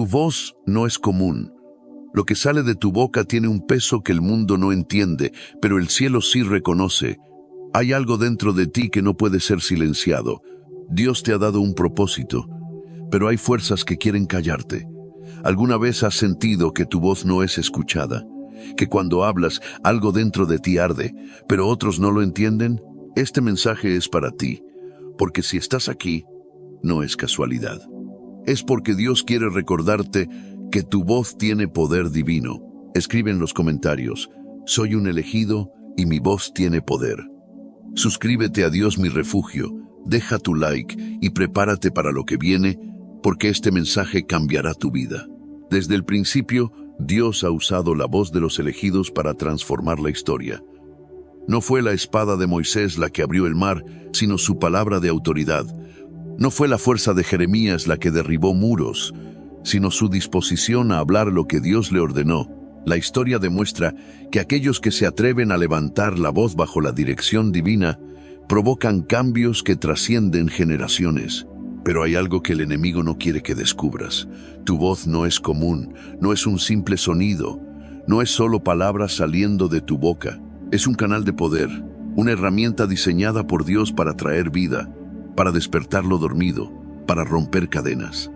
Tu voz no es común. Lo que sale de tu boca tiene un peso que el mundo no entiende, pero el cielo sí reconoce. Hay algo dentro de ti que no puede ser silenciado. Dios te ha dado un propósito, pero hay fuerzas que quieren callarte. ¿Alguna vez has sentido que tu voz no es escuchada? Que cuando hablas, algo dentro de ti arde, pero otros no lo entienden? Este mensaje es para ti, porque si estás aquí, no es casualidad. Es porque Dios quiere recordarte que tu voz tiene poder divino. Escribe en los comentarios: soy un elegido y mi voz tiene poder. Suscríbete a Dios mi refugio, deja tu like y prepárate para lo que viene, porque este mensaje cambiará tu vida. Desde el principio, Dios ha usado la voz de los elegidos para transformar la historia. No fue la espada de Moisés la que abrió el mar, sino su palabra de autoridad. No fue la fuerza de Jeremías la que derribó muros, sino su disposición a hablar lo que Dios le ordenó. La historia demuestra que aquellos que se atreven a levantar la voz bajo la dirección divina provocan cambios que trascienden generaciones. Pero hay algo que el enemigo no quiere que descubras. Tu voz no es común, no es un simple sonido, no es solo palabras saliendo de tu boca. Es un canal de poder, una herramienta diseñada por Dios para traer vida, para despertar lo dormido, para romper cadenas.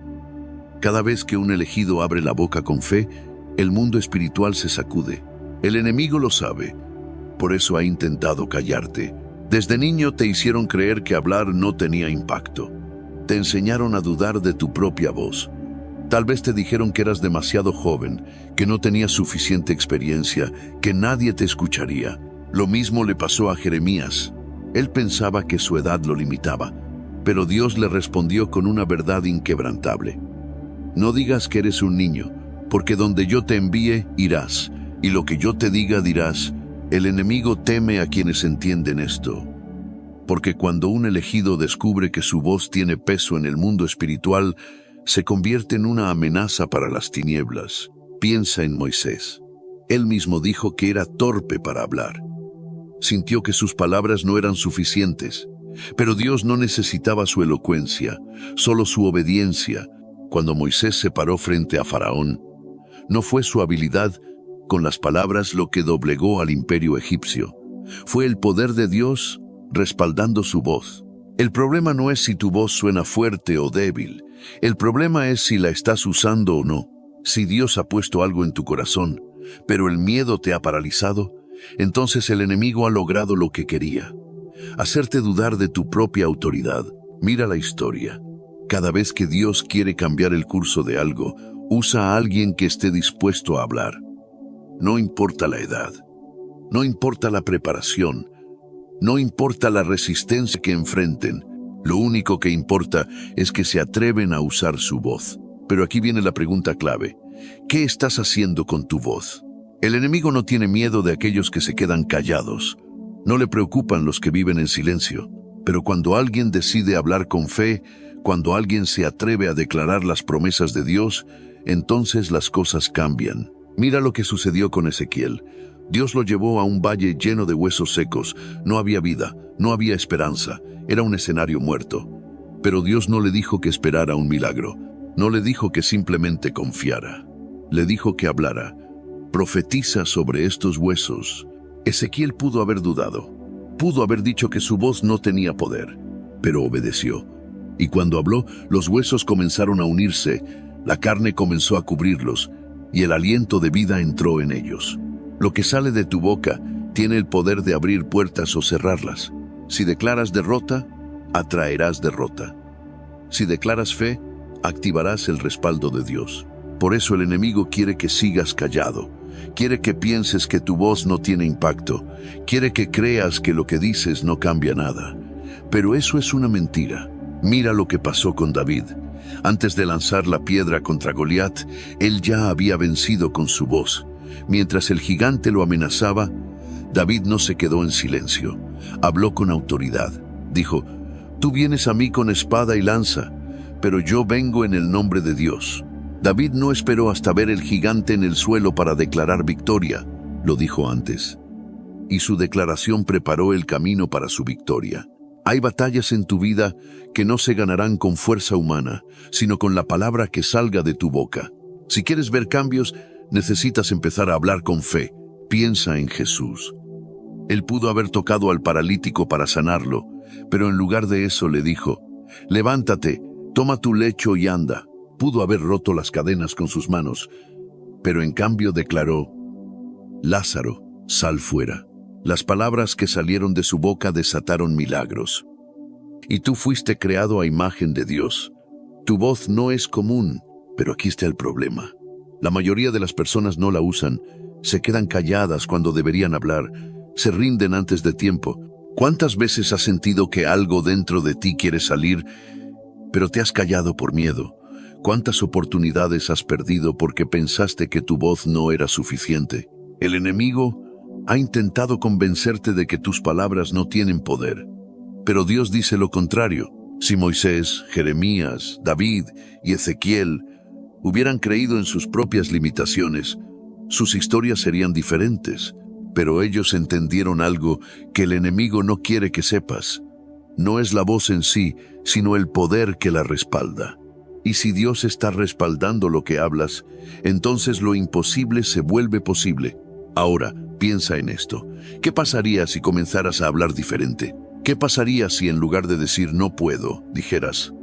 Cada vez que un elegido abre la boca con fe, el mundo espiritual se sacude. El enemigo lo sabe, por eso ha intentado callarte. Desde niño te hicieron creer que hablar no tenía impacto. Te enseñaron a dudar de tu propia voz. Tal vez te dijeron que eras demasiado joven, que no tenías suficiente experiencia, que nadie te escucharía. Lo mismo le pasó a Jeremías. Él pensaba que su edad lo limitaba, pero Dios le respondió con una verdad inquebrantable. No digas que eres un niño, porque donde yo te envíe, irás, y lo que yo te diga dirás. El enemigo teme a quienes entienden esto. Porque cuando un elegido descubre que su voz tiene peso en el mundo espiritual, se convierte en una amenaza para las tinieblas. Piensa en Moisés. Él mismo dijo que era torpe para hablar. Sintió que sus palabras no eran suficientes, pero Dios no necesitaba su elocuencia, solo su obediencia. Cuando Moisés se paró frente a Faraón, no fue su habilidad con las palabras lo que doblegó al imperio egipcio. Fue el poder de Dios respaldando su voz. El problema no es si tu voz suena fuerte o débil. El problema es si la estás usando o no. Si Dios ha puesto algo en tu corazón, pero el miedo te ha paralizado, entonces el enemigo ha logrado lo que quería: hacerte dudar de tu propia autoridad. Mira la historia. Cada vez que Dios quiere cambiar el curso de algo, usa a alguien que esté dispuesto a hablar. No importa la edad, no importa la preparación, no importa la resistencia que enfrenten, lo único que importa es que se atreven a usar su voz. Pero aquí viene la pregunta clave: ¿qué estás haciendo con tu voz? El enemigo no tiene miedo de aquellos que se quedan callados. No le preocupan los que viven en silencio. Pero cuando alguien decide hablar con fe, cuando alguien se atreve a declarar las promesas de Dios, entonces las cosas cambian. Mira lo que sucedió con Ezequiel. Dios lo llevó a un valle lleno de huesos secos. No había vida, no había esperanza. Era un escenario muerto. Pero Dios no le dijo que esperara un milagro. No le dijo que simplemente confiara. Le dijo que hablara. Profetiza sobre estos huesos. Ezequiel pudo haber dudado. Pudo haber dicho que su voz no tenía poder. Pero obedeció. Y cuando habló, los huesos comenzaron a unirse. La carne comenzó a cubrirlos. Y el aliento de vida entró en ellos. Lo que sale de tu boca tiene el poder de abrir puertas o cerrarlas. Si declaras derrota, atraerás derrota. Si declaras fe, activarás el respaldo de Dios. Por eso el enemigo quiere que sigas callado. Quiere que pienses que tu voz no tiene impacto. Quiere que creas que lo que dices no cambia nada. Pero eso es una mentira. Mira lo que pasó con David. Antes de lanzar la piedra contra Goliat, él ya había vencido con su voz. Mientras el gigante lo amenazaba, David no se quedó en silencio. Habló con autoridad. Dijo: tú vienes a mí con espada y lanza, pero yo vengo en el nombre de Dios. David no esperó hasta ver el gigante en el suelo para declarar victoria. Lo dijo antes. Y su declaración preparó el camino para su victoria. Hay batallas en tu vida que no se ganarán con fuerza humana, sino con la palabra que salga de tu boca. Si quieres ver cambios, necesitas empezar a hablar con fe. Piensa en Jesús. Él pudo haber tocado al paralítico para sanarlo, pero en lugar de eso le dijo: levántate, toma tu lecho y anda. Pudo haber roto las cadenas con sus manos, pero en cambio declaró: Lázaro, sal fuera. Las palabras que salieron de su boca desataron milagros. Y tú fuiste creado a imagen de Dios. Tu voz no es común, pero aquí está el problema. La mayoría de las personas no la usan, se quedan calladas cuando deberían hablar, se rinden antes de tiempo. ¿Cuántas veces has sentido que algo dentro de ti quiere salir, pero te has callado por miedo? ¿Cuántas oportunidades has perdido porque pensaste que tu voz no era suficiente? El enemigo ha intentado convencerte de que tus palabras no tienen poder. Pero Dios dice lo contrario. Si Moisés, Jeremías, David y Ezequiel hubieran creído en sus propias limitaciones, sus historias serían diferentes. Pero ellos entendieron algo que el enemigo no quiere que sepas. No es la voz en sí, sino el poder que la respalda. Y si Dios está respaldando lo que hablas, entonces lo imposible se vuelve posible. Ahora, piensa en esto. ¿Qué pasaría si comenzaras a hablar diferente? ¿Qué pasaría si en lugar de decir no puedo, dijeras: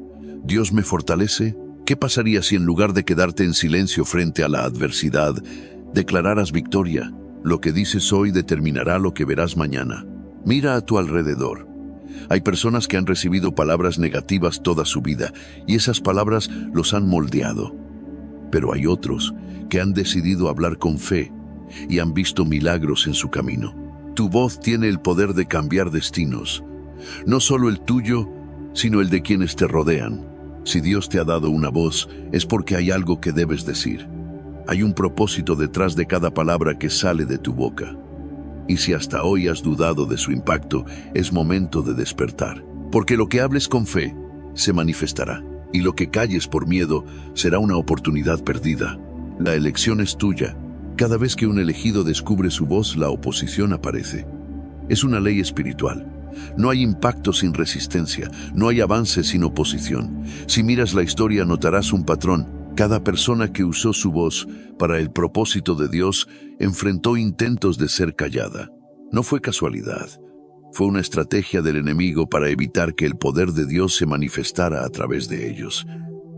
Dios me fortalece? ¿Qué pasaría si en lugar de quedarte en silencio frente a la adversidad, declararas victoria? Lo que dices hoy determinará lo que verás mañana. Mira a tu alrededor. Hay personas que han recibido palabras negativas toda su vida, y esas palabras los han moldeado. Pero hay otros que han decidido hablar con fe y han visto milagros en su camino. Tu voz tiene el poder de cambiar destinos, no solo el tuyo, sino el de quienes te rodean. Si Dios te ha dado una voz, es porque hay algo que debes decir. Hay un propósito detrás de cada palabra que sale de tu boca. Y si hasta hoy has dudado de su impacto, es momento de despertar. Porque lo que hables con fe se manifestará, y lo que calles por miedo será una oportunidad perdida. La elección es tuya. Cada vez que un elegido descubre su voz, la oposición aparece. Es una ley espiritual. No hay impacto sin resistencia, no hay avance sin oposición. Si miras la historia, notarás un patrón. Cada persona que usó su voz para el propósito de Dios enfrentó intentos de ser callada. No fue casualidad. Fue una estrategia del enemigo para evitar que el poder de Dios se manifestara a través de ellos.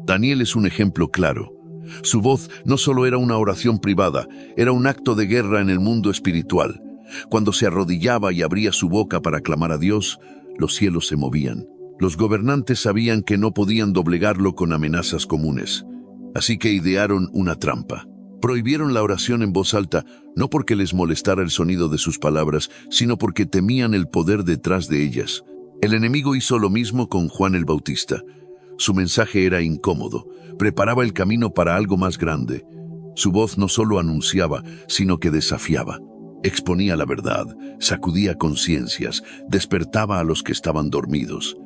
Daniel es un ejemplo claro. Su voz no solo era una oración privada, era un acto de guerra en el mundo espiritual. Cuando se arrodillaba y abría su boca para clamar a Dios, los cielos se movían. Los gobernantes sabían que no podían doblegarlo con amenazas comunes. Así que idearon una trampa. Prohibieron la oración en voz alta, no porque les molestara el sonido de sus palabras, sino porque temían el poder detrás de ellas. El enemigo hizo lo mismo con Juan el Bautista. Su mensaje era incómodo, preparaba el camino para algo más grande. Su voz no solo anunciaba, sino que desafiaba. Exponía la verdad, sacudía conciencias, despertaba a los que estaban dormidos.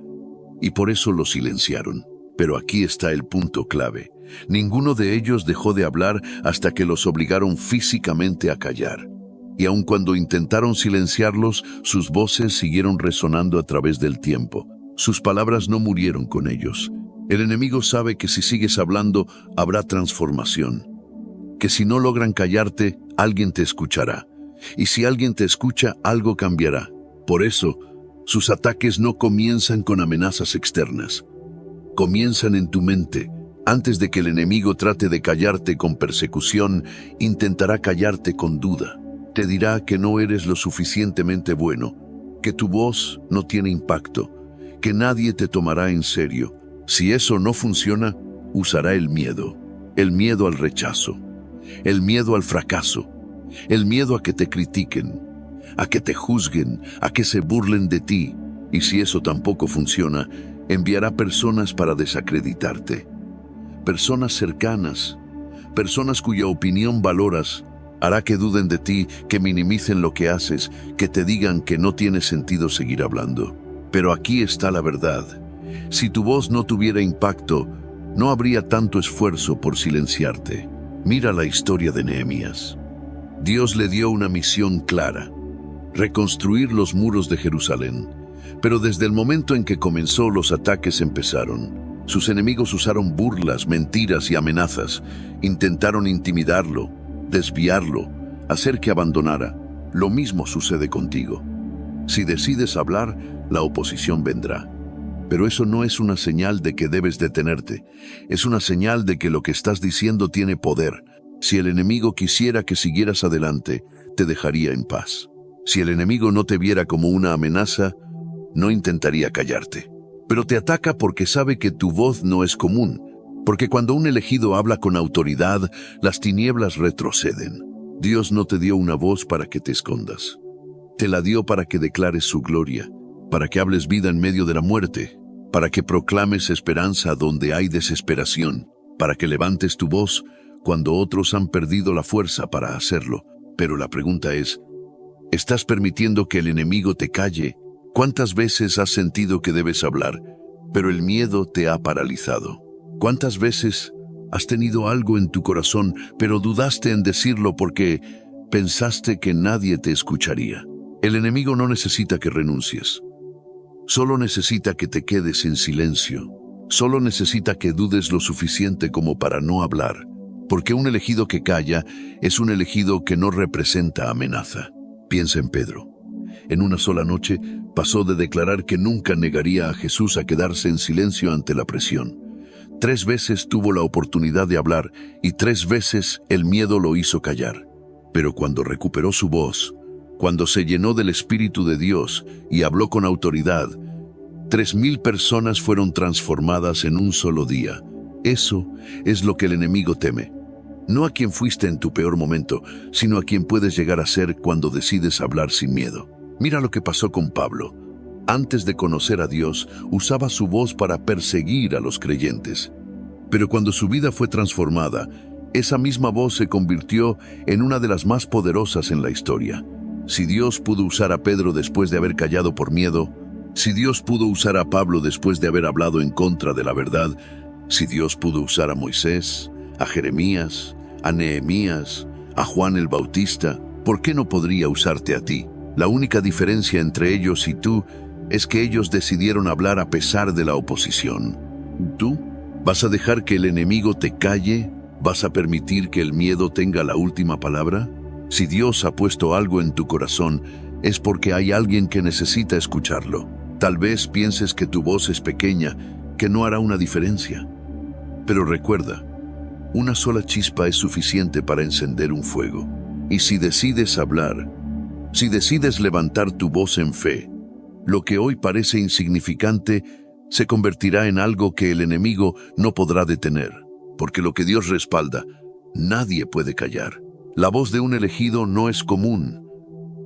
Y por eso lo silenciaron. Pero aquí está el punto clave. Ninguno de ellos dejó de hablar hasta que los obligaron físicamente a callar. Y aun cuando intentaron silenciarlos, sus voces siguieron resonando a través del tiempo. Sus palabras no murieron con ellos. El enemigo sabe que si sigues hablando, habrá transformación. Que si no logran callarte, alguien te escuchará. Y si alguien te escucha, algo cambiará. Por eso, sus ataques no comienzan con amenazas externas. Comienzan en tu mente. Antes de que el enemigo trate de callarte con persecución, intentará callarte con duda. Te dirá que no eres lo suficientemente bueno, que tu voz no tiene impacto, que nadie te tomará en serio. Si eso no funciona, usará el miedo al rechazo, el miedo al fracaso, el miedo a que te critiquen, a que te juzguen, a que se burlen de ti. Y si eso tampoco funciona, enviará personas para desacreditarte. Personas cercanas, personas cuya opinión valoras, hará que duden de ti, que minimicen lo que haces, que te digan que no tiene sentido seguir hablando. Pero aquí está la verdad. Si tu voz no tuviera impacto, no habría tanto esfuerzo por silenciarte. Mira la historia de Nehemías. Dios le dio una misión clara: reconstruir los muros de Jerusalén. Pero desde el momento en que comenzó, los ataques empezaron. Sus enemigos usaron burlas, mentiras y amenazas. Intentaron intimidarlo, desviarlo, hacer que abandonara. Lo mismo sucede contigo. Si decides hablar, la oposición vendrá. Pero eso no es una señal de que debes detenerte. Es una señal de que lo que estás diciendo tiene poder. Si el enemigo quisiera que siguieras adelante, te dejaría en paz. Si el enemigo no te viera como una amenaza, no intentaría callarte. Pero te ataca porque sabe que tu voz no es común. Porque cuando un elegido habla con autoridad, las tinieblas retroceden. Dios no te dio una voz para que te escondas. Te la dio para que declares su gloria, para que hables vida en medio de la muerte, para que proclames esperanza donde hay desesperación, para que levantes tu voz cuando otros han perdido la fuerza para hacerlo. Pero la pregunta es, ¿estás permitiendo que el enemigo te calle? ¿Cuántas veces has sentido que debes hablar, pero el miedo te ha paralizado? ¿Cuántas veces has tenido algo en tu corazón, pero dudaste en decirlo porque pensaste que nadie te escucharía? El enemigo no necesita que renuncies. Solo necesita que te quedes en silencio. Solo necesita que dudes lo suficiente como para no hablar. Porque un elegido que calla es un elegido que no representa amenaza. Piensa en Pedro. En una sola noche pasó de declarar que nunca negaría a Jesús a quedarse en silencio ante la presión. 3 veces tuvo la oportunidad de hablar y 3 veces el miedo lo hizo callar. Pero cuando recuperó su voz, cuando se llenó del Espíritu de Dios y habló con autoridad, 3,000 personas fueron transformadas en un solo día. Eso es lo que el enemigo teme. No a quien fuiste en tu peor momento, sino a quien puedes llegar a ser cuando decides hablar sin miedo. Mira lo que pasó con Pablo. Antes de conocer a Dios, usaba su voz para perseguir a los creyentes. Pero cuando su vida fue transformada, esa misma voz se convirtió en una de las más poderosas en la historia. Si Dios pudo usar a Pedro después de haber callado por miedo, si Dios pudo usar a Pablo después de haber hablado en contra de la verdad, si Dios pudo usar a Moisés, a Jeremías, a Nehemías, a Juan el Bautista, ¿por qué no podría usarte a ti? La única diferencia entre ellos y tú es que ellos decidieron hablar a pesar de la oposición. ¿Tú vas a dejar que el enemigo te calle? ¿Vas a permitir que el miedo tenga la última palabra? Si Dios ha puesto algo en tu corazón, es porque hay alguien que necesita escucharlo. Tal vez pienses que tu voz es pequeña, que no hará una diferencia. Pero recuerda, una sola chispa es suficiente para encender un fuego. Y si decides hablar, si decides levantar tu voz en fe, lo que hoy parece insignificante se convertirá en algo que el enemigo no podrá detener, porque lo que Dios respalda, nadie puede callar. La voz de un elegido no es común,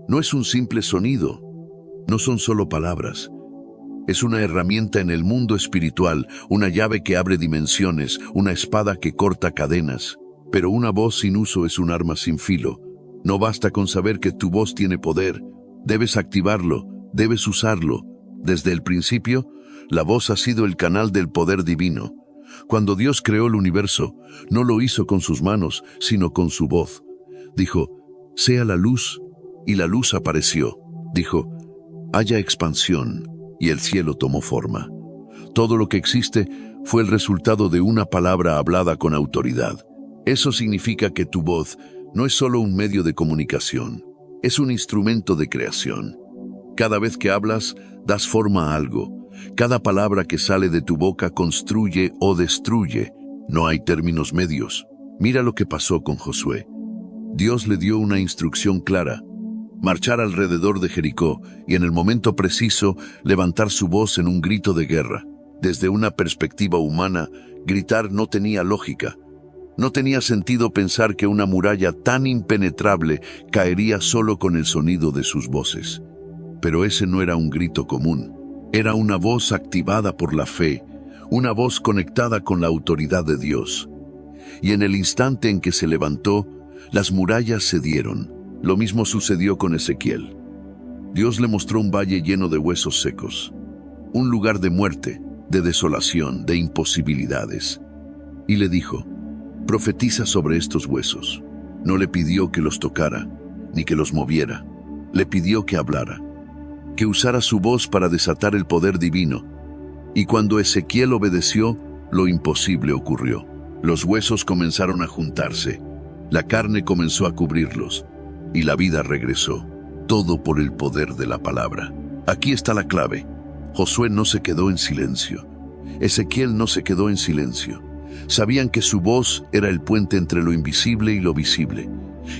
no es un simple sonido, no son solo palabras. Es una herramienta en el mundo espiritual, una llave que abre dimensiones, una espada que corta cadenas. Pero una voz sin uso es un arma sin filo. No basta con saber que tu voz tiene poder, debes activarlo, debes usarlo. Desde el principio, la voz ha sido el canal del poder divino. Cuando Dios creó el universo, no lo hizo con sus manos, sino con su voz. Dijo, sea la luz, y la luz apareció. Dijo, haya expansión, y el cielo tomó forma. Todo lo que existe fue el resultado de una palabra hablada con autoridad. Eso significa que tu voz no es solo un medio de comunicación, es un instrumento de creación. Cada vez que hablas, das forma a algo. Cada palabra que sale de tu boca construye o destruye. No hay términos medios. Mira lo que pasó con Josué. Dios le dio una instrucción clara: marchar alrededor de Jericó y en el momento preciso levantar su voz en un grito de guerra. Desde una perspectiva humana, gritar no tenía lógica. No tenía sentido pensar que una muralla tan impenetrable caería solo con el sonido de sus voces. Pero ese no era un grito común. Era una voz activada por la fe, una voz conectada con la autoridad de Dios. Y en el instante en que se levantó, las murallas cedieron. Lo mismo sucedió con Ezequiel. Dios le mostró un valle lleno de huesos secos, un lugar de muerte, de desolación, de imposibilidades. Y le dijo, profetiza sobre estos huesos. No le pidió que los tocara, ni que los moviera. Le pidió que hablara, que usara su voz para desatar el poder divino. Y cuando Ezequiel obedeció, lo imposible ocurrió. Los huesos comenzaron a juntarse, la carne comenzó a cubrirlos, y la vida regresó. Todo por el poder de la palabra. Aquí está la clave. Josué no se quedó en silencio. Ezequiel no se quedó en silencio. Sabían que su voz era el puente entre lo invisible y lo visible,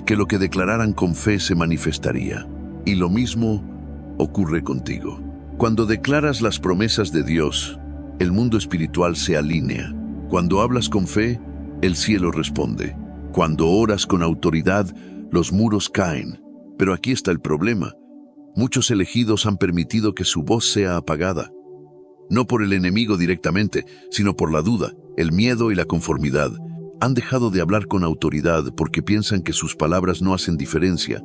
que lo que declararan con fe se manifestaría. Y lo mismo ocurre contigo. Cuando declaras las promesas de Dios, el mundo espiritual se alinea. Cuando hablas con fe, el cielo responde. Cuando oras con autoridad, los muros caen. Pero aquí está el problema. Muchos elegidos han permitido que su voz sea apagada. No por el enemigo directamente, sino por la duda, el miedo y la conformidad. Han dejado de hablar con autoridad porque piensan que sus palabras no hacen diferencia.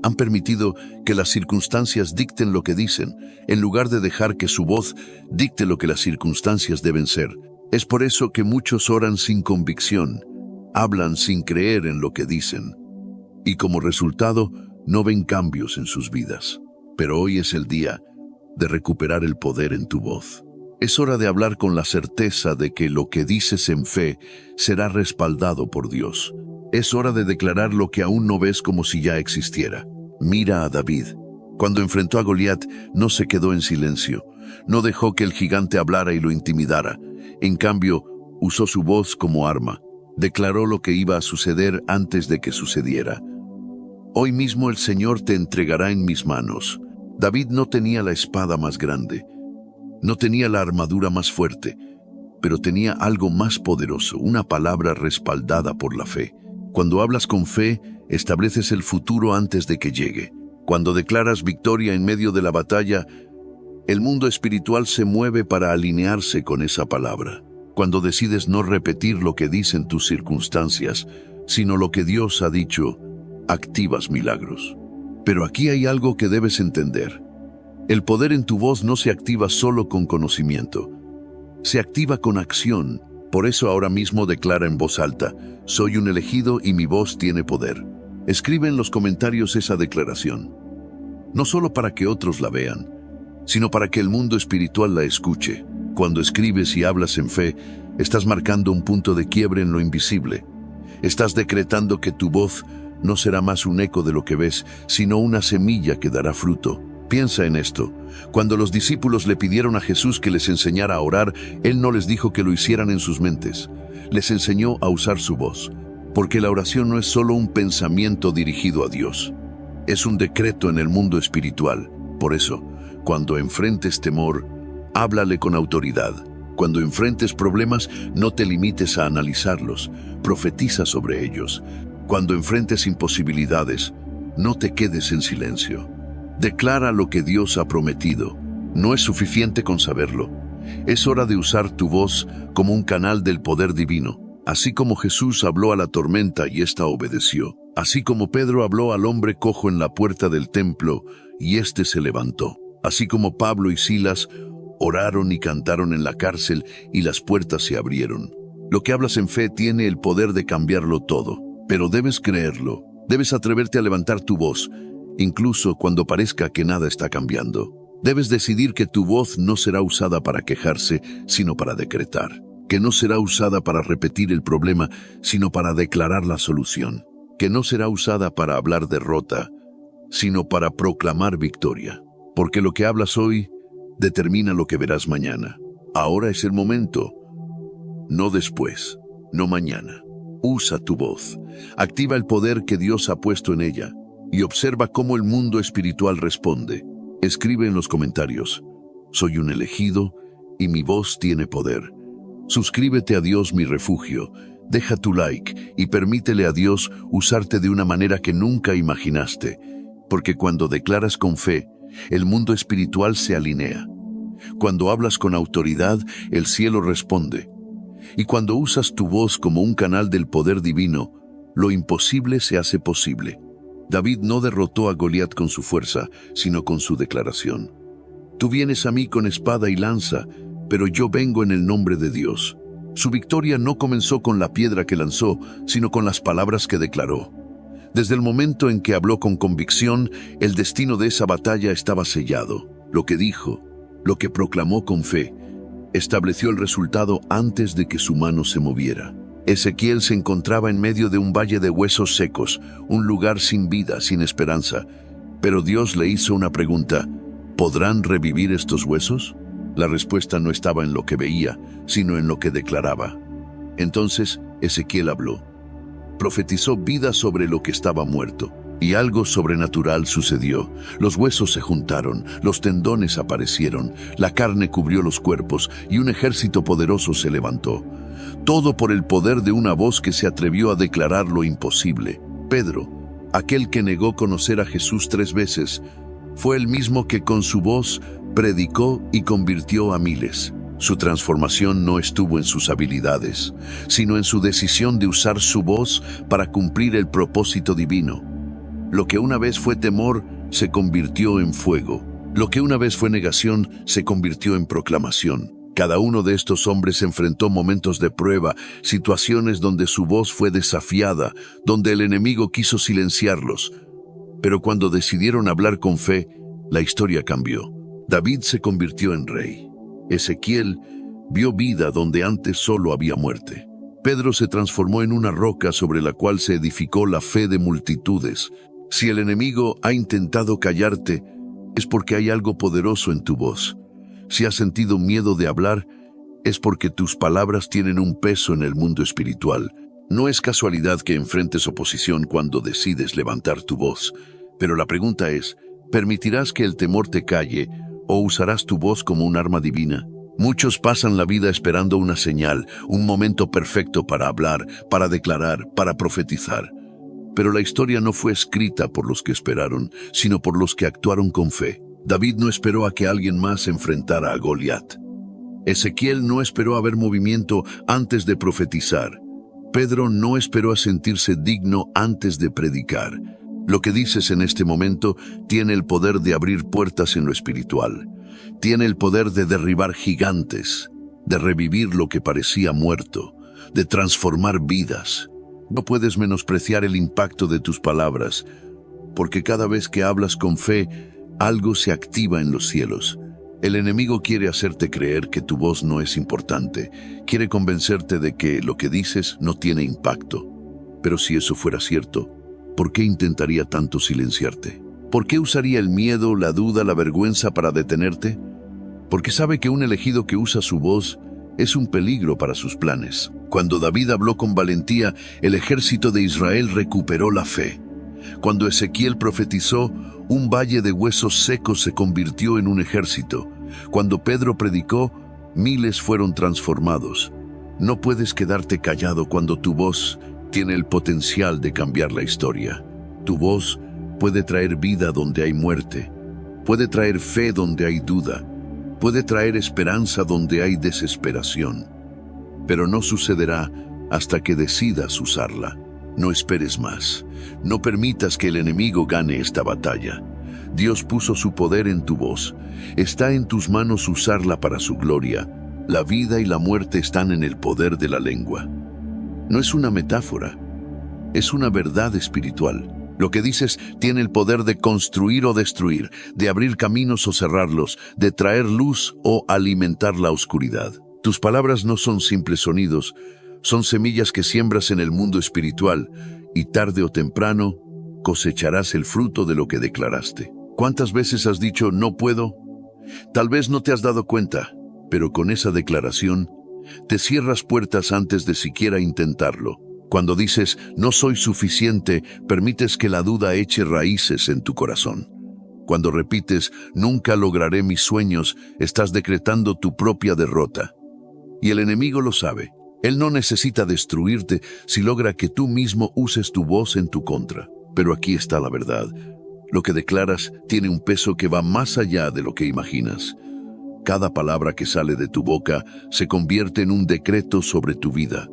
Han permitido que las circunstancias dicten lo que dicen, en lugar de dejar que su voz dicte lo que las circunstancias deben ser. Es por eso que muchos oran sin convicción, hablan sin creer en lo que dicen, y como resultado no ven cambios en sus vidas. Pero hoy es el día de recuperar el poder en tu voz. Es hora de hablar con la certeza de que lo que dices en fe será respaldado por Dios. Es hora de declarar lo que aún no ves como si ya existiera. Mira a David. Cuando enfrentó a Goliat, no se quedó en silencio. No dejó que el gigante hablara y lo intimidara. En cambio, usó su voz como arma. Declaró lo que iba a suceder antes de que sucediera. Hoy mismo el Señor te entregará en mis manos. David no tenía la espada más grande, no tenía la armadura más fuerte, pero tenía algo más poderoso, una palabra respaldada por la fe. Cuando hablas con fe, estableces el futuro antes de que llegue. Cuando declaras victoria en medio de la batalla, el mundo espiritual se mueve para alinearse con esa palabra. Cuando decides no repetir lo que dicen tus circunstancias, sino lo que Dios ha dicho, activas milagros. Pero aquí hay algo que debes entender. El poder en tu voz no se activa solo con conocimiento. Se activa con acción. Por eso ahora mismo declara en voz alta: soy un elegido y mi voz tiene poder. Escribe en los comentarios esa declaración. No solo para que otros la vean, sino para que el mundo espiritual la escuche. Cuando escribes y hablas en fe, estás marcando un punto de quiebre en lo invisible. Estás decretando que tu voz no será más un eco de lo que ves, sino una semilla que dará fruto. Piensa en esto. Cuando los discípulos le pidieron a Jesús que les enseñara a orar, Él no les dijo que lo hicieran en sus mentes. Les enseñó a usar su voz. Porque la oración no es solo un pensamiento dirigido a Dios. Es un decreto en el mundo espiritual. Por eso, cuando enfrentes temor, háblale con autoridad. Cuando enfrentes problemas, no te limites a analizarlos. Profetiza sobre ellos. Cuando enfrentes imposibilidades, no te quedes en silencio. Declara lo que Dios ha prometido. No es suficiente con saberlo. Es hora de usar tu voz como un canal del poder divino. Así como Jesús habló a la tormenta y ésta obedeció. Así como Pedro habló al hombre cojo en la puerta del templo y éste se levantó. Así como Pablo y Silas oraron y cantaron en la cárcel y las puertas se abrieron. Lo que hablas en fe tiene el poder de cambiarlo todo. Pero debes creerlo. Debes atreverte a levantar tu voz, incluso cuando parezca que nada está cambiando. Debes decidir que tu voz no será usada para quejarse, sino para decretar. Que no será usada para repetir el problema, sino para declarar la solución. Que no será usada para hablar derrota, sino para proclamar victoria. Porque lo que hablas hoy determina lo que verás mañana. Ahora es el momento, no después, no mañana. Usa tu voz. Activa el poder que Dios ha puesto en ella y observa cómo el mundo espiritual responde. Escribe en los comentarios: soy un elegido y mi voz tiene poder. Suscríbete a Dios mi refugio, deja tu like y permítele a Dios usarte de una manera que nunca imaginaste, porque cuando declaras con fe, el mundo espiritual se alinea. Cuando hablas con autoridad, el cielo responde. Y cuando usas tu voz como un canal del poder divino, lo imposible se hace posible. David no derrotó a Goliat con su fuerza, sino con su declaración. Tú vienes a mí con espada y lanza, pero yo vengo en el nombre de Dios. Su victoria no comenzó con la piedra que lanzó, sino con las palabras que declaró. Desde el momento en que habló con convicción, el destino de esa batalla estaba sellado. Lo que dijo, lo que proclamó con fe, Estableció el resultado antes de que su mano se moviera. Ezequiel se encontraba en medio de un valle de huesos secos, un lugar sin vida, sin esperanza. Pero Dios le hizo una pregunta: ¿podrán revivir estos huesos? La respuesta no estaba en lo que veía, sino en lo que declaraba. Entonces Ezequiel habló. Profetizó vida sobre lo que estaba muerto. Y algo sobrenatural sucedió. Los huesos se juntaron, los tendones aparecieron, la carne cubrió los cuerpos y un ejército poderoso se levantó. Todo por el poder de una voz que se atrevió a declarar lo imposible. Pedro, aquel que negó conocer a Jesús 3 veces, fue el mismo que con su voz predicó y convirtió a miles. Su transformación no estuvo en sus habilidades, sino en su decisión de usar su voz para cumplir el propósito divino. Lo que una vez fue temor se convirtió en fuego. Lo que una vez fue negación se convirtió en proclamación. Cada uno de estos hombres enfrentó momentos de prueba, situaciones donde su voz fue desafiada, donde el enemigo quiso silenciarlos. Pero cuando decidieron hablar con fe, la historia cambió. David se convirtió en rey. Ezequiel vio vida donde antes solo había muerte. Pedro se transformó en una roca sobre la cual se edificó la fe de multitudes. Si el enemigo ha intentado callarte, es porque hay algo poderoso en tu voz. Si has sentido miedo de hablar, es porque tus palabras tienen un peso en el mundo espiritual. No es casualidad que enfrentes oposición cuando decides levantar tu voz. Pero la pregunta es, ¿permitirás que el temor te calle o usarás tu voz como un arma divina? Muchos pasan la vida esperando una señal, un momento perfecto para hablar, para declarar, para profetizar. Pero la historia no fue escrita por los que esperaron, sino por los que actuaron con fe. David no esperó a que alguien más enfrentara a Goliat. Ezequiel no esperó a ver movimiento antes de profetizar. Pedro no esperó a sentirse digno antes de predicar. Lo que dices en este momento tiene el poder de abrir puertas en lo espiritual. Tiene el poder de derribar gigantes, de revivir lo que parecía muerto, de transformar vidas. No puedes menospreciar el impacto de tus palabras, porque cada vez que hablas con fe, algo se activa en los cielos. El enemigo quiere hacerte creer que tu voz no es importante. Quiere convencerte de que lo que dices no tiene impacto. Pero si eso fuera cierto, ¿por qué intentaría tanto silenciarte? ¿Por qué usaría el miedo, la duda, la vergüenza para detenerte? Porque sabe que un elegido que usa su voz es un peligro para sus planes. Cuando David habló con valentía, el ejército de Israel recuperó la fe. Cuando Ezequiel profetizó, un valle de huesos secos se convirtió en un ejército. Cuando Pedro predicó, miles fueron transformados. No puedes quedarte callado cuando tu voz tiene el potencial de cambiar la historia. Tu voz puede traer vida donde hay muerte, puede traer fe donde hay duda, puede traer esperanza donde hay desesperación. Pero no sucederá hasta que decidas usarla. No esperes más. No permitas que el enemigo gane esta batalla. Dios puso su poder en tu voz. Está en tus manos usarla para su gloria. La vida y la muerte están en el poder de la lengua. No es una metáfora, es una verdad espiritual. Lo que dices tiene el poder de construir o destruir, de abrir caminos o cerrarlos, de traer luz o alimentar la oscuridad. Tus palabras no son simples sonidos, son semillas que siembras en el mundo espiritual y tarde o temprano cosecharás el fruto de lo que declaraste. ¿Cuántas veces has dicho no puedo? Tal vez no te has dado cuenta, pero con esa declaración te cierras puertas antes de siquiera intentarlo. Cuando dices no soy suficiente, permites que la duda eche raíces en tu corazón. Cuando repites nunca lograré mis sueños, estás decretando tu propia derrota. Y el enemigo lo sabe. Él no necesita destruirte si logra que tú mismo uses tu voz en tu contra. Pero aquí está la verdad. Lo que declaras tiene un peso que va más allá de lo que imaginas. Cada palabra que sale de tu boca se convierte en un decreto sobre tu vida.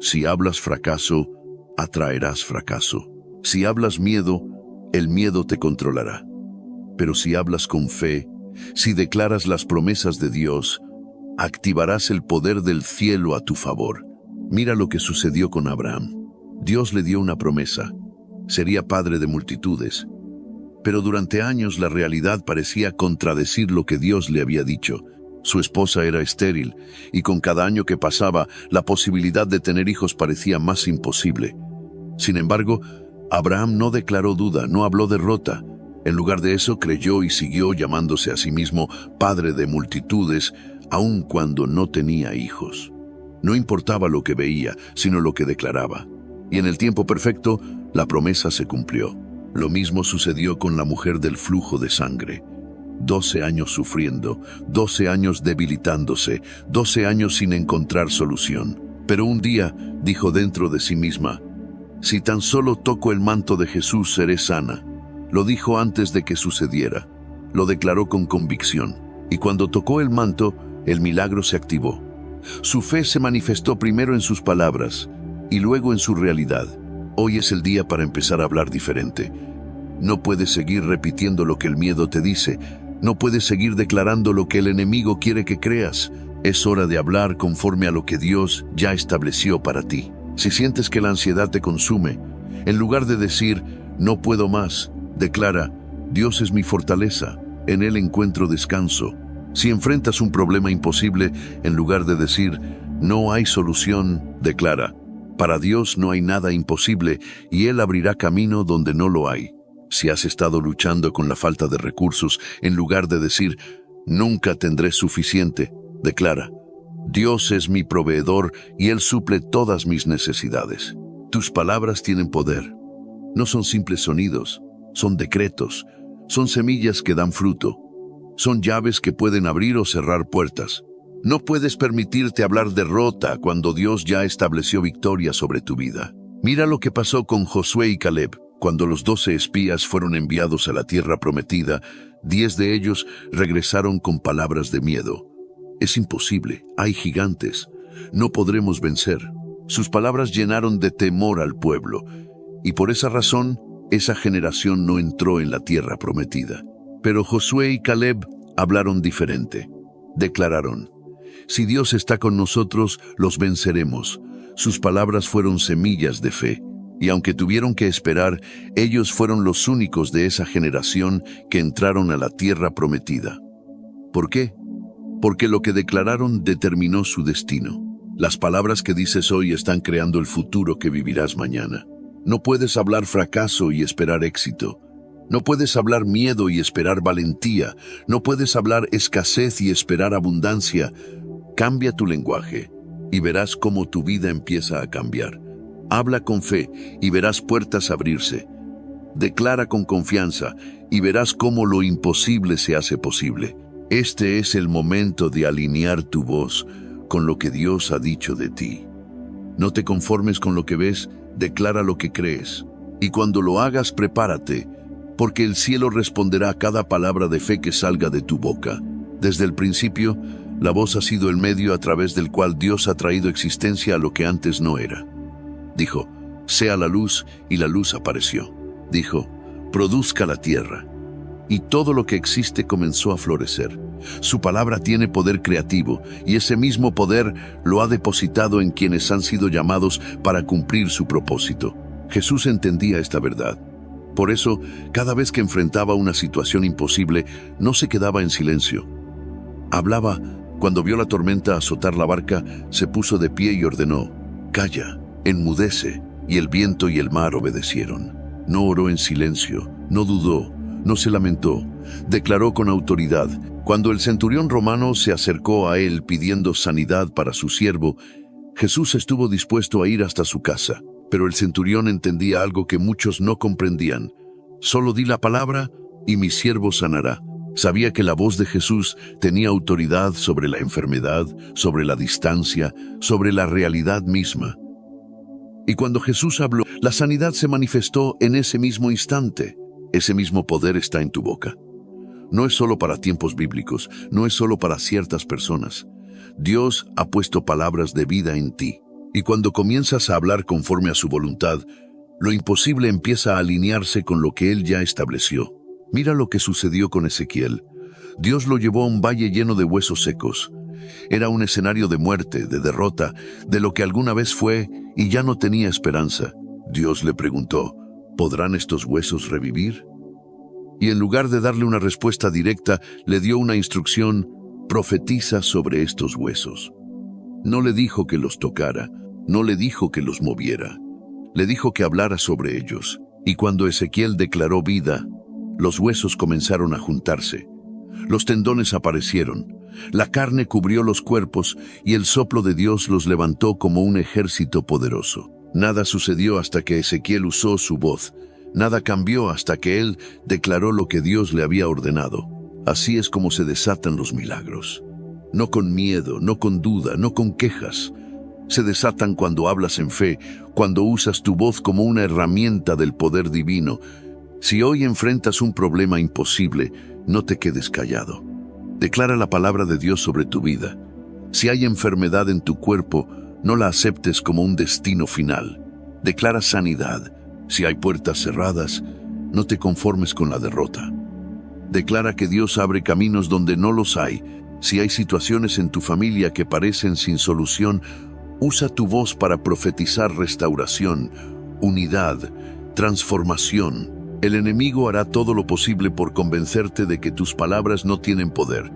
Si hablas fracaso, atraerás fracaso. Si hablas miedo, el miedo te controlará. Pero si hablas con fe, si declaras las promesas de Dios, activarás el poder del cielo a tu favor. Mira lo que sucedió con Abraham. Dios le dio una promesa. Sería padre de multitudes. Pero durante años la realidad parecía contradecir lo que Dios le había dicho. Su esposa era estéril, y con cada año que pasaba, la posibilidad de tener hijos parecía más imposible. Sin embargo, Abraham no declaró duda, no habló derrota. En lugar de eso, creyó y siguió llamándose a sí mismo Padre de multitudes, aun cuando no tenía hijos. No importaba lo que veía, sino lo que declaraba. Y en el tiempo perfecto, la promesa se cumplió. Lo mismo sucedió con la mujer del flujo de sangre. 12 años sufriendo, 12 años debilitándose, 12 años sin encontrar solución. Pero un día dijo dentro de sí misma: si tan solo toco el manto de Jesús, seré sana. Lo dijo antes de que sucediera. Lo declaró con convicción. Y cuando tocó el manto, el milagro se activó. Su fe se manifestó primero en sus palabras y luego en su realidad. Hoy es el día para empezar a hablar diferente. No puedes seguir repitiendo lo que el miedo te dice. No puedes seguir declarando lo que el enemigo quiere que creas. Es hora de hablar conforme a lo que Dios ya estableció para ti. Si sientes que la ansiedad te consume, en lugar de decir, no puedo más, declara, Dios es mi fortaleza, en Él encuentro descanso. Si enfrentas un problema imposible, en lugar de decir, no hay solución, declara, para Dios no hay nada imposible y Él abrirá camino donde no lo hay. Si has estado luchando con la falta de recursos, en lugar de decir, nunca tendré suficiente, declara, Dios es mi proveedor y Él suple todas mis necesidades. Tus palabras tienen poder. No son simples sonidos, son decretos, son semillas que dan fruto, son llaves que pueden abrir o cerrar puertas. No puedes permitirte hablar derrota cuando Dios ya estableció victoria sobre tu vida. Mira lo que pasó con Josué y Caleb. Cuando los 12 espías fueron enviados a la tierra prometida, 10 de ellos regresaron con palabras de miedo. Es imposible, hay gigantes, no podremos vencer. Sus palabras llenaron de temor al pueblo, y por esa razón, esa generación no entró en la tierra prometida. Pero Josué y Caleb hablaron diferente. Declararon, si Dios está con nosotros, los venceremos. Sus palabras fueron semillas de fe. Y aunque tuvieron que esperar, ellos fueron los únicos de esa generación que entraron a la tierra prometida. ¿Por qué? Porque lo que declararon determinó su destino. Las palabras que dices hoy están creando el futuro que vivirás mañana. No puedes hablar fracaso y esperar éxito. No puedes hablar miedo y esperar valentía. No puedes hablar escasez y esperar abundancia. Cambia tu lenguaje y verás cómo tu vida empieza a cambiar. Habla con fe y verás puertas abrirse. Declara con confianza y verás cómo lo imposible se hace posible. Este es el momento de alinear tu voz con lo que Dios ha dicho de ti. No te conformes con lo que ves, declara lo que crees. Y cuando lo hagas, prepárate, porque el cielo responderá a cada palabra de fe que salga de tu boca. Desde el principio, la voz ha sido el medio a través del cual Dios ha traído existencia a lo que antes no era. Dijo, sea la luz, y la luz apareció. Dijo, produzca la tierra. Y todo lo que existe comenzó a florecer. Su palabra tiene poder creativo, y ese mismo poder lo ha depositado en quienes han sido llamados para cumplir su propósito. Jesús entendía esta verdad. Por eso, cada vez que enfrentaba una situación imposible, no se quedaba en silencio. Hablaba. Cuando vio la tormenta azotar la barca, se puso de pie y ordenó, calla, enmudece, y el viento y el mar obedecieron. No oró en silencio, no dudó, no se lamentó, declaró con autoridad. Cuando el centurión romano se acercó a él pidiendo sanidad para su siervo, Jesús estuvo dispuesto a ir hasta su casa. Pero el centurión entendía algo que muchos no comprendían. Solo di la palabra y mi siervo sanará. Sabía que la voz de Jesús tenía autoridad sobre la enfermedad, sobre la distancia, sobre la realidad misma. Y cuando Jesús habló, la sanidad se manifestó en ese mismo instante. Ese mismo poder está en tu boca. No es solo para tiempos bíblicos, no es solo para ciertas personas. Dios ha puesto palabras de vida en ti. Y cuando comienzas a hablar conforme a su voluntad, lo imposible empieza a alinearse con lo que Él ya estableció. Mira lo que sucedió con Ezequiel. Dios lo llevó a un valle lleno de huesos secos. Era un escenario de muerte, de derrota, de lo que alguna vez fue y ya no tenía esperanza. Dios le preguntó, ¿podrán estos huesos revivir? Y en lugar de darle una respuesta directa, le dio una instrucción, profetiza sobre estos huesos. No le dijo que los tocara, no le dijo que los moviera, le dijo que hablara sobre ellos. Y cuando Ezequiel declaró vida, los huesos comenzaron a juntarse. Los tendones aparecieron, la carne cubrió los cuerpos y el soplo de Dios los levantó como un ejército poderoso. Nada sucedió hasta que Ezequiel usó su voz. Nada cambió hasta que él declaró lo que Dios le había ordenado. Así es como se desatan los milagros. No con miedo, no con duda, no con quejas. Se desatan cuando hablas en fe, cuando usas tu voz como una herramienta del poder divino. Si hoy enfrentas un problema imposible, no te quedes callado. Declara la palabra de Dios sobre tu vida. Si hay enfermedad en tu cuerpo, no la aceptes como un destino final. Declara sanidad. Si hay puertas cerradas, no te conformes con la derrota. Declara que Dios abre caminos donde no los hay. Si hay situaciones en tu familia que parecen sin solución, usa tu voz para profetizar restauración, unidad, transformación. El enemigo hará todo lo posible por convencerte de que tus palabras no tienen poder.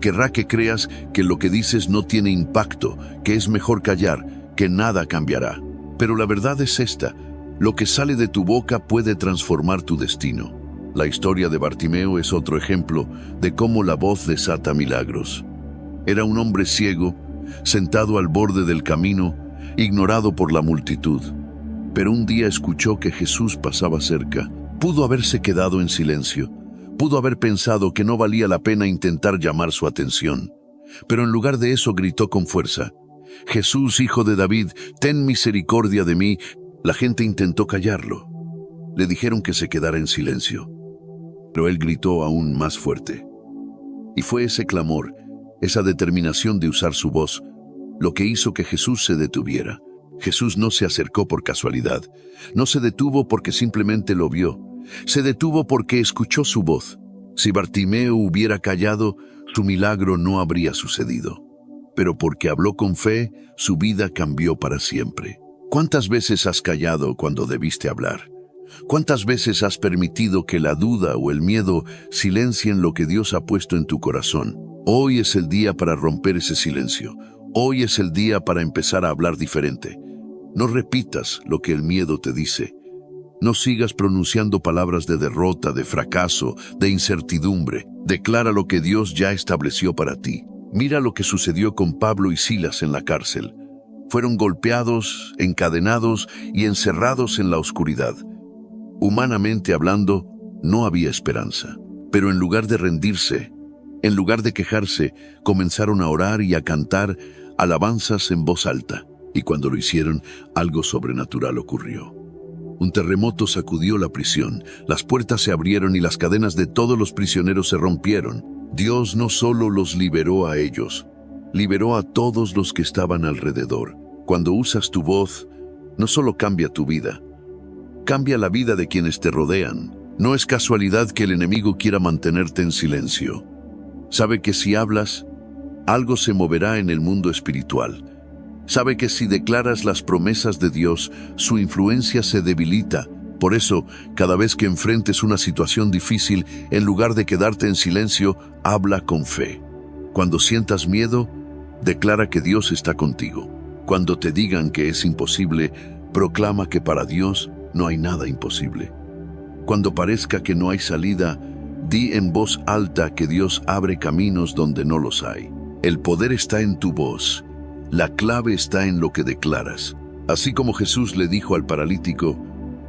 Querrá que creas que lo que dices no tiene impacto, que es mejor callar, que nada cambiará. Pero la verdad es esta: lo que sale de tu boca puede transformar tu destino. La historia de Bartimeo es otro ejemplo de cómo la voz desata milagros. Era un hombre ciego, sentado al borde del camino, ignorado por la multitud. Pero un día escuchó que Jesús pasaba cerca. Pudo haberse quedado en silencio. Pudo haber pensado que no valía la pena intentar llamar su atención. Pero en lugar de eso gritó con fuerza: «Jesús, hijo de David, ten misericordia de mí». La gente intentó callarlo. Le dijeron que se quedara en silencio. Pero él gritó aún más fuerte. Y fue ese clamor, esa determinación de usar su voz, lo que hizo que Jesús se detuviera. Jesús no se acercó por casualidad. No se detuvo porque simplemente lo vio. Se detuvo porque escuchó su voz. Si Bartimeo hubiera callado, su milagro no habría sucedido. Pero porque habló con fe, su vida cambió para siempre. ¿Cuántas veces has callado cuando debiste hablar? ¿Cuántas veces has permitido que la duda o el miedo silencien lo que Dios ha puesto en tu corazón? Hoy es el día para romper ese silencio. Hoy es el día para empezar a hablar diferente. No repitas lo que el miedo te dice. No sigas pronunciando palabras de derrota, de fracaso, de incertidumbre. Declara lo que Dios ya estableció para ti. Mira lo que sucedió con Pablo y Silas en la cárcel. Fueron golpeados, encadenados y encerrados en la oscuridad. Humanamente hablando, no había esperanza. Pero en lugar de rendirse, en lugar de quejarse, comenzaron a orar y a cantar alabanzas en voz alta. Y cuando lo hicieron, algo sobrenatural ocurrió. Un terremoto sacudió la prisión, las puertas se abrieron y las cadenas de todos los prisioneros se rompieron. Dios no solo los liberó a ellos, liberó a todos los que estaban alrededor. Cuando usas tu voz, no solo cambia tu vida, cambia la vida de quienes te rodean. No es casualidad que el enemigo quiera mantenerte en silencio. Sabe que si hablas, algo se moverá en el mundo espiritual. Sabe que si declaras las promesas de Dios, su influencia se debilita. Por eso, cada vez que enfrentes una situación difícil, en lugar de quedarte en silencio, habla con fe. Cuando sientas miedo, declara que Dios está contigo. Cuando te digan que es imposible, proclama que para Dios no hay nada imposible. Cuando parezca que no hay salida, di en voz alta que Dios abre caminos donde no los hay. El poder está en tu voz. La clave está en lo que declaras. Así como Jesús le dijo al paralítico: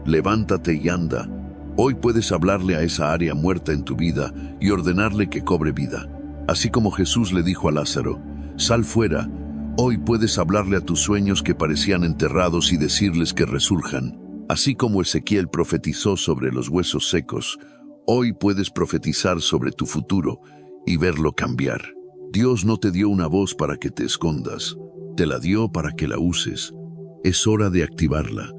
«Levántate y anda», hoy puedes hablarle a esa área muerta en tu vida y ordenarle que cobre vida. Así como Jesús le dijo a Lázaro: «Sal fuera», hoy puedes hablarle a tus sueños que parecían enterrados y decirles que resurjan. Así como Ezequiel profetizó sobre los huesos secos, hoy puedes profetizar sobre tu futuro y verlo cambiar. Dios no te dio una voz para que te escondas, te la dio para que la uses. Es hora de activarla.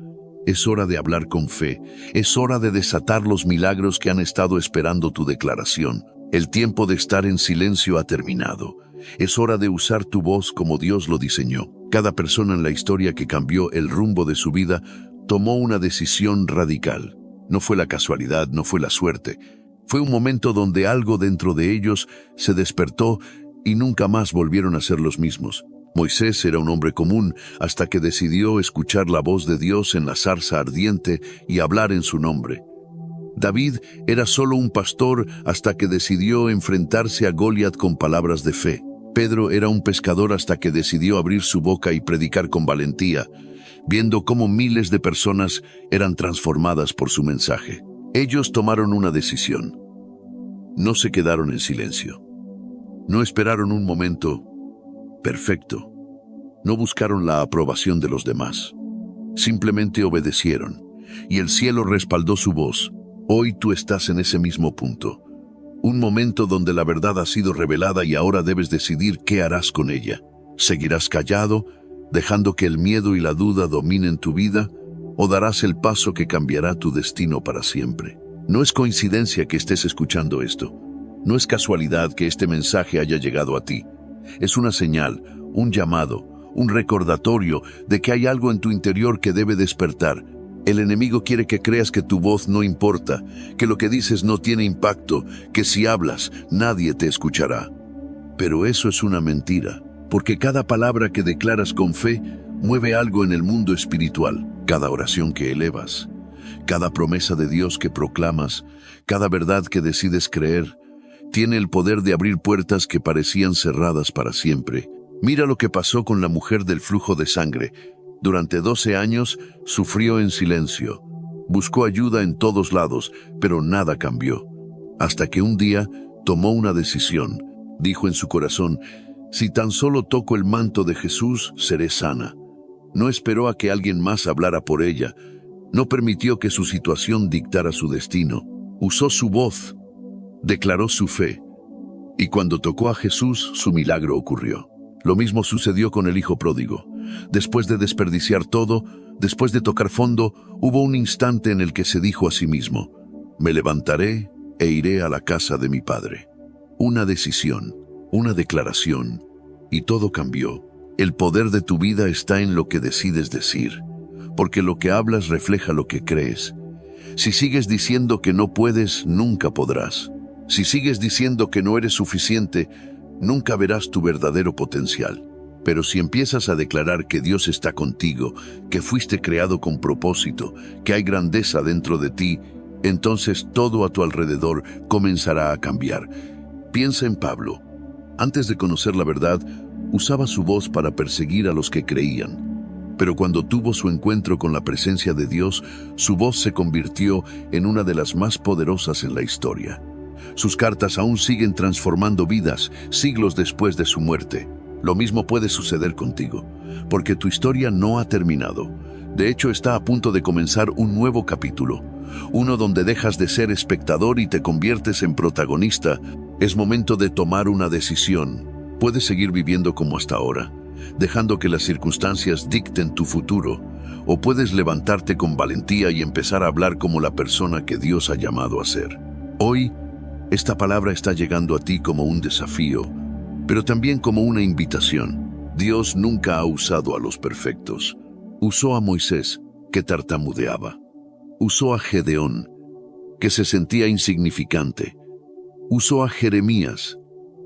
Es hora de hablar con fe. Es hora de desatar los milagros que han estado esperando tu declaración. El tiempo de estar en silencio ha terminado. Es hora de usar tu voz como Dios lo diseñó. Cada persona en la historia que cambió el rumbo de su vida tomó una decisión radical. No fue la casualidad, no fue la suerte. Fue un momento donde algo dentro de ellos se despertó y nunca más volvieron a ser los mismos. Moisés era un hombre común hasta que decidió escuchar la voz de Dios en la zarza ardiente y hablar en su nombre. David era solo un pastor hasta que decidió enfrentarse a Goliat con palabras de fe. Pedro era un pescador hasta que decidió abrir su boca y predicar con valentía, viendo cómo miles de personas eran transformadas por su mensaje. Ellos tomaron una decisión. No se quedaron en silencio. No esperaron un momento perfecto. No buscaron la aprobación de los demás. Simplemente obedecieron, y el cielo respaldó su voz. Hoy tú estás en ese mismo punto. Un momento donde la verdad ha sido revelada y ahora debes decidir qué harás con ella. ¿Seguirás callado, dejando que el miedo y la duda dominen tu vida, o darás el paso que cambiará tu destino para siempre? No es coincidencia que estés escuchando esto. No es casualidad que este mensaje haya llegado a ti. Es una señal, un llamado, un recordatorio de que hay algo en tu interior que debe despertar. El enemigo quiere que creas que tu voz no importa, que lo que dices no tiene impacto, que si hablas, nadie te escuchará. Pero eso es una mentira, porque cada palabra que declaras con fe mueve algo en el mundo espiritual. Cada oración que elevas, cada promesa de Dios que proclamas, cada verdad que decides creer, tiene el poder de abrir puertas que parecían cerradas para siempre. Mira lo que pasó con la mujer del flujo de sangre. Durante 12 años sufrió en silencio. Buscó ayuda en todos lados, pero nada cambió. Hasta que un día tomó una decisión. Dijo en su corazón, si tan solo toco el manto de Jesús, seré sana. No esperó a que alguien más hablara por ella. No permitió que su situación dictara su destino. Usó su voz. Declaró su fe. Y cuando tocó a Jesús, su milagro ocurrió. Lo mismo sucedió con el hijo pródigo. Después de desperdiciar todo, después de tocar fondo, hubo un instante en el que se dijo a sí mismo, me levantaré e iré a la casa de mi padre. Una decisión, una declaración, y todo cambió. El poder de tu vida está en lo que decides decir, porque lo que hablas refleja lo que crees. Si sigues diciendo que no puedes, nunca podrás. Si sigues diciendo que no eres suficiente, nunca verás tu verdadero potencial. Pero si empiezas a declarar que Dios está contigo, que fuiste creado con propósito, que hay grandeza dentro de ti, entonces todo a tu alrededor comenzará a cambiar. Piensa en Pablo. Antes de conocer la verdad, usaba su voz para perseguir a los que creían. Pero cuando tuvo su encuentro con la presencia de Dios, su voz se convirtió en una de las más poderosas en la historia. Sus cartas aún siguen transformando vidas, siglos después de su muerte. Lo mismo puede suceder contigo, porque tu historia no ha terminado. De hecho, está a punto de comenzar un nuevo capítulo, uno donde dejas de ser espectador y te conviertes en protagonista. Es momento de tomar una decisión. Puedes seguir viviendo como hasta ahora, dejando que las circunstancias dicten tu futuro, o puedes levantarte con valentía y empezar a hablar como la persona que Dios ha llamado a ser. Hoy, esta palabra está llegando a ti como un desafío, pero también como una invitación. Dios nunca ha usado a los perfectos. Usó a Moisés, que tartamudeaba. Usó a Gedeón, que se sentía insignificante. Usó a Jeremías,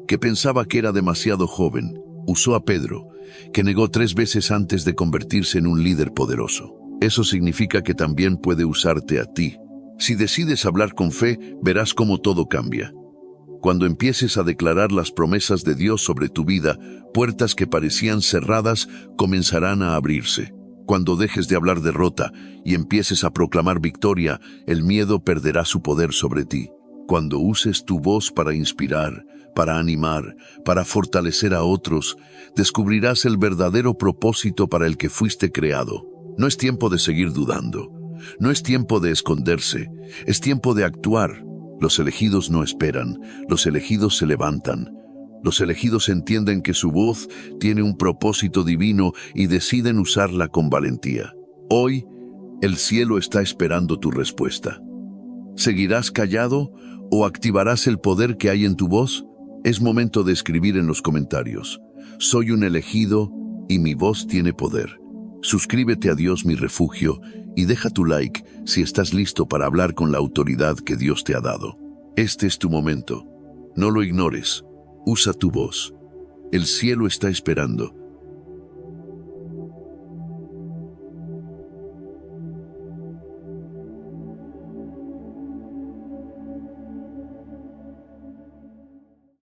que pensaba que era demasiado joven. Usó a Pedro, que negó 3 veces antes de convertirse en un líder poderoso. Eso significa que también puede usarte a ti. Si decides hablar con fe, verás cómo todo cambia. Cuando empieces a declarar las promesas de Dios sobre tu vida, puertas que parecían cerradas comenzarán a abrirse. Cuando dejes de hablar derrota y empieces a proclamar victoria, el miedo perderá su poder sobre ti. Cuando uses tu voz para inspirar, para animar, para fortalecer a otros, descubrirás el verdadero propósito para el que fuiste creado. No es tiempo de seguir dudando. No es tiempo de esconderse. Es tiempo de actuar. Los elegidos no esperan. Los elegidos se levantan. Los elegidos entienden que su voz tiene un propósito divino y deciden usarla con valentía. Hoy, el cielo está esperando tu respuesta. ¿Seguirás callado o activarás el poder que hay en tu voz? Es momento de escribir en los comentarios. Soy un elegido y mi voz tiene poder. Suscríbete a Dios mi refugio y deja tu like si estás listo para hablar con la autoridad que Dios te ha dado. Este es tu momento. No lo ignores. Usa tu voz. El cielo está esperando.